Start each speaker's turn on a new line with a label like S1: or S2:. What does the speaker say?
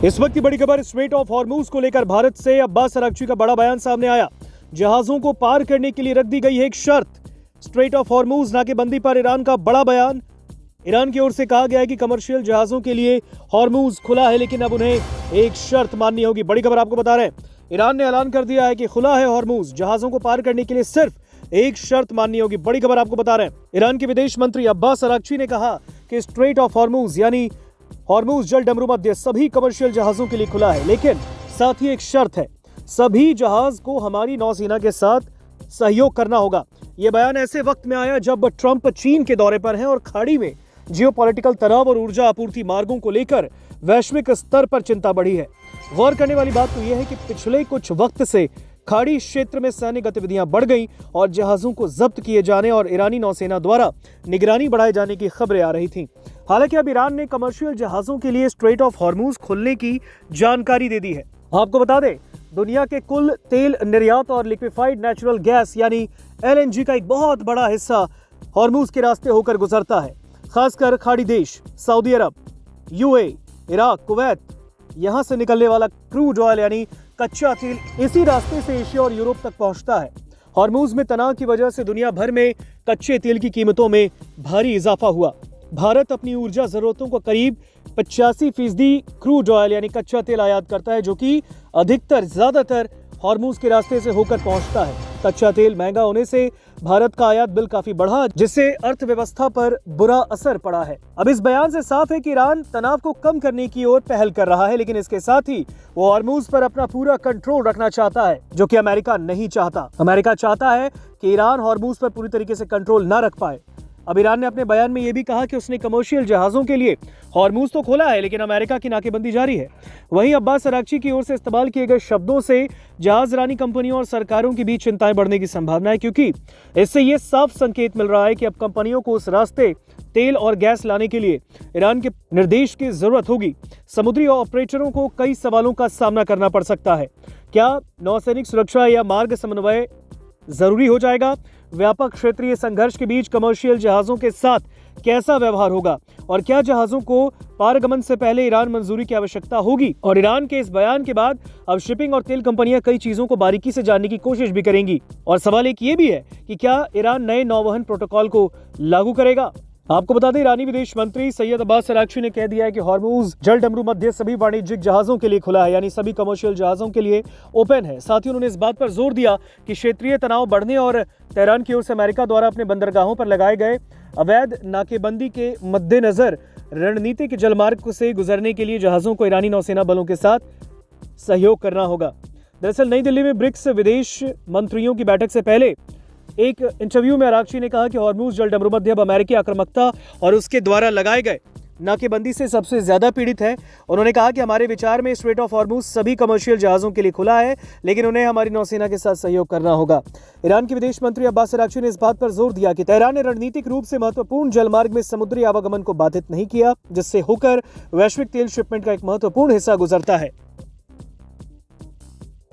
S1: इस वक्त की बड़ी खबर स्ट्रेट ऑफ हॉर्मूज को लेकर भारत से अब्बास अरागची का बड़ा बयान सामने आया। जहाजों को पार करने के लिए रख दी गई है एक शर्त। स्ट्रेट ऑफ हॉर्मूज नाकेबंदी पर ईरान का बड़ा बयान। ईरान की ओर से कहा गया है कि कमर्शियल जहाजों के लिए हॉर्मूज खुला है, लेकिन अब उन्हें एक शर्त माननी होगी। बड़ी खबर आपको बता रहे हैं, ईरान ने ऐलान कर दिया है कि खुला है हॉर्मूज, जहाजों को पार करने के लिए सिर्फ एक शर्त माननी होगी। बड़ी खबर आपको बता रहे हैं, ईरान के विदेश मंत्री अब्बास अरागची ने कहा कि स्ट्रेट ऑफ हॉर्मूज यानी हॉर्मूज जल डमरू मध्य सभी कमर्शियल जहाजों के लिए खुला है, लेकिन साथ ही एक शर्त है, सभी जहाज को हमारी नौसेना के साथ सहयोग करना होगा। यह बयान ऐसे वक्त में आया जब ट्रंप चीन के दौरे पर हैं और खाड़ी में जियोपॉलिटिकल तनाव और ऊर्जा आपूर्ति मार्गों को लेकर वैश्विक स्तर पर चिंता बढ़ी है। गौर करने वाली बात तो यह है कि पिछले कुछ वक्त से खाड़ी क्षेत्र में सैन्य गतिविधियां बढ़ गईं और जहाजों को जब्त किए जाने और ईरानी नौसेना द्वारा निगरानी बढ़ाए जाने की खबरें आ रही थीं। हालांकि अब ईरान ने कमर्शियल जहाजों के लिए स्ट्रेट ऑफ हॉर्मूज खोलने की जानकारी दे दी है। आपको बता दें, दुनिया के कुल तेल निर्यात और लिक्विफाइड नेचुरल गैस यानी LNG का एक बहुत बड़ा हिस्सा हॉर्मूज के रास्ते होकर गुजरता है। खासकर खाड़ी देश सऊदी अरब, UAE, इराक, कुवैत, यहां से निकलने वाला क्रूड ऑयल यानी कच्चा तेल इसी रास्ते से एशिया और यूरोप तक पहुंचता है। हॉर्मूज में तनाव की वजह से दुनिया भर में कच्चे तेल की कीमतों में भारी इजाफा हुआ। भारत अपनी ऊर्जा जरूरतों को करीब 85% क्रूड ऑयल यानी कच्चा तेल आयात करता है, जो कि ज्यादातर हॉर्मूज के रास्ते से होकर पहुंचता है। कच्चा तेल महंगा होने से भारत का आयात बिल काफी बढ़ा, जिससे अर्थव्यवस्था पर बुरा असर पड़ा है। अब इस बयान से साफ है कि ईरान तनाव को कम करने की ओर पहल कर रहा है, लेकिन इसके साथ ही वो हॉर्मूज पर अपना पूरा कंट्रोल रखना चाहता है, जो कि अमेरिका नहीं चाहता। अमेरिका चाहता है कि ईरान हॉर्मूज पर पूरी तरीके से कंट्रोल न रख पाए। अब ईरान ने अपने बयान में यह भी कहा कि उसने कमर्शियल जहाजों के लिए हॉर्मूज तो खोला है, लेकिन अमेरिका की नाकेबंदी जारी है। वहीं अब्बास अरागची की ओर से इस्तेमाल किए गए शब्दों से जहाजरानी कंपनियों और सरकारों के बीच चिंताएं बढ़ने की संभावना है, क्योंकि इससे यह साफ संकेत मिल रहा है कि अब कंपनियों को उस रास्ते तेल और गैस लाने के लिए ईरान के निर्देश की जरूरत होगी। समुद्री ऑपरेटरों को कई सवालों का सामना करना पड़ सकता है। क्या नौसैनिक सुरक्षा या मार्ग समन्वय जरूरी हो जाएगा? व्यापक क्षेत्रीय संघर्ष के बीच कमर्शियल जहाजों के साथ कैसा व्यवहार होगा? और क्या जहाजों को पारगमन से पहले ईरान मंजूरी की आवश्यकता होगी? और ईरान के इस बयान के बाद अब शिपिंग और तेल कंपनियां कई चीजों को बारीकी से जानने की कोशिश भी करेंगी। और सवाल एक ये भी है कि क्या ईरान नए नौवहन प्रोटोकॉल को लागू करेगा? आपको बता दें, ईरानी विदेश मंत्री सैयद अब्बास अरागची ने कह दिया है कि हॉर्मूज जल डमरू मध्य सभी वाणिज्यिक जहाजों के लिए खुला है, यानी सभी कमर्शियल जहाजों के लिए ओपन है। साथ ही उन्होंने इस बात पर जोर दिया कि क्षेत्रीय तनाव बढ़ने और तेहरान की ओर से अमेरिका द्वारा अपने बंदरगाहों पर लगाए गए अवैध नाकेबंदी के मद्देनजर रणनीतिक जलमार्ग से गुजरने के लिए जहाजों को ईरानी नौसेना बलों के साथ सहयोग करना होगा। दरअसल नई दिल्ली में ब्रिक्स विदेश मंत्रियों की बैठक से पहले एक इंटरव्यू में अरागची ने कहा कि हॉर्मूज जल डमरू मध्य अब अमेरिकी आक्रामकता और उसके द्वारा लगाए गए नाकेबंदी से सबसे ज्यादा पीड़ित है। उन्होंने कहा कि हमारे विचार में स्ट्रेट ऑफ हॉर्मूज सभी कमर्शियल जहाजों के लिए खुला है, लेकिन उन्हें हमारी नौसेना के साथ सहयोग करना होगा। ईरान के विदेश मंत्री अब्बास अरागची ने इस बात पर जोर दिया कि तेहरान ने रणनीतिक रूप से महत्वपूर्ण जलमार्ग में समुद्री आवागमन को बाधित नहीं किया, जिससे होकर वैश्विक तेल शिपमेंट का एक महत्वपूर्ण हिस्सा गुजरता है।